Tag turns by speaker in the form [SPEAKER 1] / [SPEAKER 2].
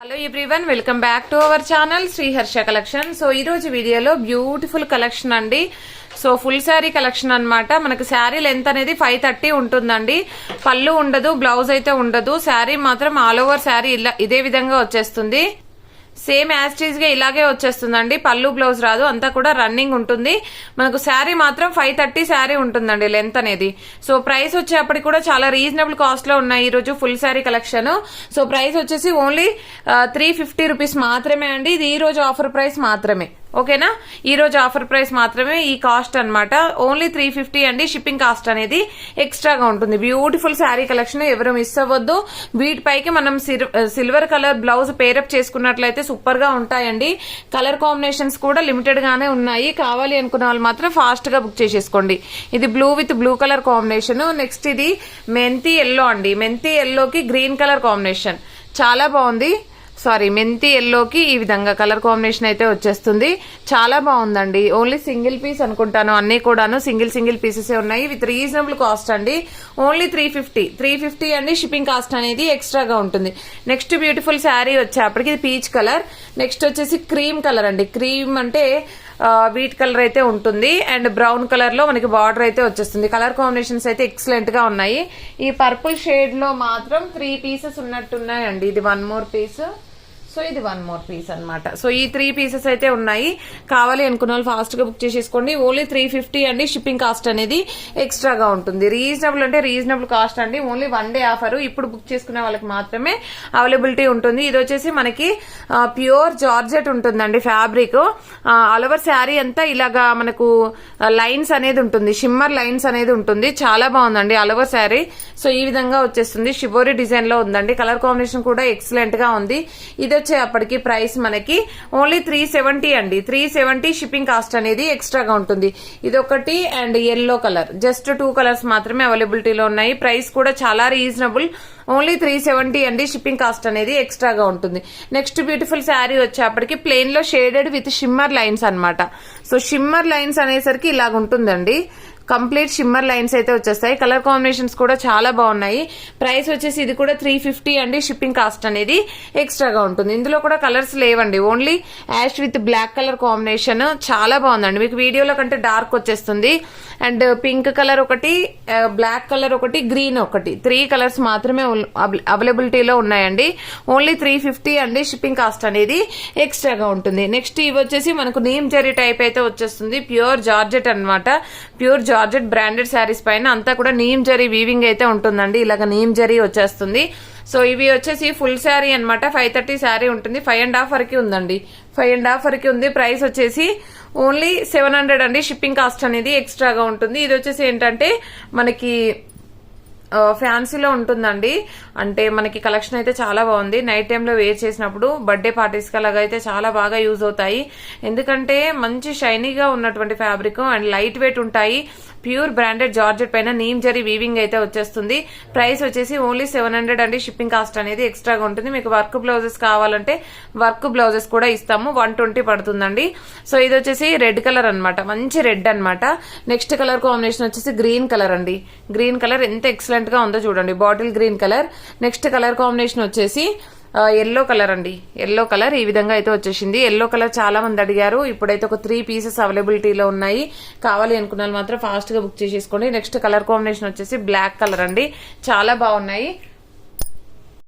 [SPEAKER 1] Hello everyone, welcome back to our channel Sri Harsha collection. So ఈ రోజు వీడియోలో బ్యూటిఫుల్ కలెక్షన్ అండి. సో ఫుల్ శారీ కలెక్షన్ అన్నమాట. మనకు శారీ లెంత్ అనేది 530 ఉంటుందండి. పళ్ళు ఉండదు, బ్లౌజ్ అయితే ఉండదు. శారీ మాత్రం ఆల్ ఓవర్ శారీ ఇదే విధంగా వచ్చేస్తుంది. సేమ్ యాస్టీజ్ గా ఇలాగే వచ్చేస్తుందండి. పళ్ళు బ్లౌజ్ రాదు, అంతా కూడా రన్నింగ్ ఉంటుంది. మనకు శారీ మాత్రం 530 శారీ ఉంటుందండి లెంత్ అనేది. సో ప్రైస్ వచ్చేప్పటికి కూడా చాలా రీజనబుల్ కాస్ట్ లో ఉన్నాయి ఈ రోజు full sari collection. So price వచ్చేసి ఓన్లీ 350 రూపీస్ మాత్రమే అండి. ఇది ఈ రోజు ఆఫర్ ప్రైస్ మాత్రమే. ఓకేనా, ఈ రోజు ఆఫర్ ప్రైస్ మాత్రమే ఈ కాస్ట్ అన్నమాట. ఓన్లీ 350 అండి. షిప్పింగ్ కాస్ట్ అనేది ఎక్స్ట్రాగా ఉంటుంది. బ్యూటిఫుల్ శారీ కలెక్షన్, ఎవరు మిస్ అవ్వద్దు. వీటిపైకి మనం సిల్వర్ కలర్ బ్లౌజ్ పేరప్ చేసుకున్నట్లయితే సూపర్ గా ఉంటాయండి. కలర్ కాంబినేషన్స్ కూడా లిమిటెడ్ గానే ఉన్నాయి. కావాలి అనుకున్న వాళ్ళు మాత్రం ఫాస్ట్ గా బుక్ చేసేసుకోండి. ఇది blue with blue colour combination. Next ఇది మెంతి ఎల్లో అండి. మెంతి ఎల్లోకి గ్రీన్ కలర్ కాంబినేషన్ చాలా బాగుంది. మెంతి ఎల్లోకి ఈ విధంగా కలర్ కాంబినేషన్ అయితే వచ్చేస్తుంది. చాలా బాగుందండి. ఓన్లీ సింగిల్ పీస్ అనుకుంటాను, అన్ని కూడాను సింగిల్ పీసెస్ ఉన్నాయి. విత్ రీజనబుల్ కాస్ట్ అండి. ఓన్లీ 350 అండి. షిప్పింగ్ కాస్ట్ అనేది ఎక్స్ట్రాగా ఉంటుంది. నెక్స్ట్ బ్యూటిఫుల్ శారీ వచ్చేప్పటికి ఇది పీచ్ కలర్. నెక్స్ట్ వచ్చేసి క్రీమ్ కలర్ అండి. క్రీమ్ అంటే వీట్ కలర్ అయితే ఉంటుంది. అండ్ బ్రౌన్ కలర్ లో మనకి బార్డర్ అయితే వచ్చేస్తుంది. కలర్ కాంబినేషన్స్ అయితే ఎక్సలెంట్ గా ఉన్నాయి. ఈ పర్పుల్ షేడ్ లో మాత్రం 3 పీసెస్ ఉన్నట్టున్నాయండి. ఇది 1 మోర్ పీస్, సో ఇది 1 మోర్ పీస్ అన్నమాట. సో ఈ 3 పీసెస్ అయితే ఉన్నాయి. కావాలి అనుకున్న వాళ్ళు ఫాస్ట్ గా బుక్ చేసేసుకోండి. ఓన్లీ 350 అండి. షిప్పింగ్ కాస్ట్ అనేది ఎక్స్ట్రాగా ఉంటుంది. రీజనబుల్ అంటే రీజనబుల్ కాస్ట్ అండి. Only 1 day offer. ఇప్పుడు బుక్ చేసుకునే వాళ్ళకి మాత్రమే అవైలబిలిటీ ఉంటుంది. ఇది వచ్చేసి మనకి ప్యూర్ జార్జెట్ ఉంటుందండి ఫ్యాబ్రిక్. ఆల్ ఓవర్ శారీ అంతా ఇలాగా మనకు లైన్స్ అనేది ఉంటుంది, షిమ్మర్ లైన్స్ అనేది ఉంటుంది. చాలా బాగుందండి ఆల్ ఓవర్ శారీ. సో ఈ విధంగా వచ్చేస్తుంది. షిబోరి డిజైన్ లో ఉందండి. కలర్ కాంబినేషన్ కూడా ఎక్సలెంట్ గా ఉంది. ఇది వచ్చేప్పటికి ప్రైస్ మనకి ఓన్లీ 370 అండి. 370 షిప్పింగ్ కాస్ట్ అనేది ఎక్స్ట్రాగా ఉంటుంది. ఇది ఒకటి and yellow colour, just 2 colours మాత్రమే అవైలబిలిటీలో ఉన్నాయి. ప్రైస్ కూడా చాలా రీజనబుల్. ఓన్లీ 370 అండి. షిప్పింగ్ కాస్ట్ అనేది ఎక్స్ట్రాగా ఉంటుంది. నెక్స్ట్ బ్యూటిఫుల్ శారీ వచ్చేప్పటికి ప్లెయిన్ లో షేడెడ్ విత్ షిమ్మర్ లైన్స్ అన్నమాట. సో షిమ్మర్ లైన్స్ అనేసరికి ఇలాగ ఉంటుందండి. కంప్లీట్ షిమ్మర్ లైన్స్ అయితే వచ్చేస్తాయి. కలర్ కాంబినేషన్స్ కూడా చాలా బాగున్నాయి. ప్రైస్ వచ్చేసి ఇది కూడా 350 అండి. షిప్పింగ్ కాస్ట్ అనేది ఎక్స్ట్రాగా ఉంటుంది. ఇందులో కూడా కలర్స్ లేవండి. Only ash with black colour combination చాలా బాగుందండి. మీకు వీడియోలో కంటే డార్క్ వచ్చేస్తుంది. అండ్ పింక్ కలర్ ఒకటి, బ్లాక్ కలర్ ఒకటి, గ్రీన్ ఒకటి, 3 కలర్స్ మాత్రమే అవైలబిలిటీలో ఉన్నాయండి. ఓన్లీ 350 అండి. షిప్పింగ్ కాస్ట్ అనేది ఎక్స్ట్రాగా ఉంటుంది. నెక్స్ట్ ఇవి వచ్చేసి మనకు నీమ్ జరీ టైప్ అయితే వచ్చేస్తుంది. ప్యూర్ జార్జెట్ అన్నమాట. ప్యూర్ జార్జెట్ బ్రాండెడ్ శారీస్ పైన అంతా కూడా నీమ్ జరీ వీవింగ్ అయితే ఉంటుందండి. ఇలాగ నీమ్ జరీ వచ్చేస్తుంది. సో ఇవి వచ్చేసి ఫుల్ శారీ అనమాట. 530 శారీ ఉంటుంది. 5.5 వరకు ఉందండి. 5.5 వరకు ఉంది. ప్రైస్ వచ్చేసి ఓన్లీ 700 అండి. షిప్పింగ్ కాస్ట్ అనేది ఎక్స్ట్రాగా ఉంటుంది. ఇది వచ్చేసి ఏంటంటే మనకి ఫ్యాన్సీలో ఉంటుందండి. అంటే మనకి కలెక్షన్ అయితే చాలా బాగుంది. నైట్ టైంలో వేర్ చేసినప్పుడు బర్త్డే పార్టీస్ కి అలాగైతే చాలా బాగా యూజ్ అవుతాయి. ఎందుకంటే మంచి షైనీగా ఉన్నటువంటి ఫ్యాబ్రిక్ అండ్ లైట్ వెయిట్ ఉంటాయి. ప్యూర్ బ్రాండెడ్ జార్జెట్ పైన నీమ్ జరీ వీవింగ్ అయితే వచ్చేస్తుంది. ప్రైస్ వచ్చేసి ఓన్లీ 700 అండి. షిప్పింగ్ కాస్ట్ అనేది ఎక్స్ట్రాగా ఉంటుంది. మీకు వర్క్ బ్లౌజెస్ కావాలంటే వర్క్ బ్లౌజెస్ కూడా ఇస్తాము. 120 పడుతుందండి. సో ఇది వచ్చేసి రెడ్ కలర్ అన్నమాట. మంచి రెడ్ అన్నమాట. నెక్స్ట్ కలర్ కాంబినేషన్ వచ్చేసి గ్రీన్ కలర్ అండి. గ్రీన్ కలర్ ఎంత ఎక్సలెంట్ గా ఉందో చూడండి. Bottle green colour. Next colour combination వచ్చేసి ఎల్లో కలర్ అండి. ఎల్లో కలర్ ఈ విధంగా అయితే వచ్చేసింది. ఎల్లో కలర్ చాలా మంది అడిగారు. ఇప్పుడైతే ఒక 3 పీసెస్ అవైలబిలిటీలో ఉన్నాయి. కావాలి అనుకున్న మాత్రం ఫాస్ట్ గా బుక్ చేసేసుకోండి. నెక్స్ట్ కలర్ కాంబినేషన్ వచ్చేసి బ్లాక్ కలర్ అండి. చాలా బాగున్నాయి.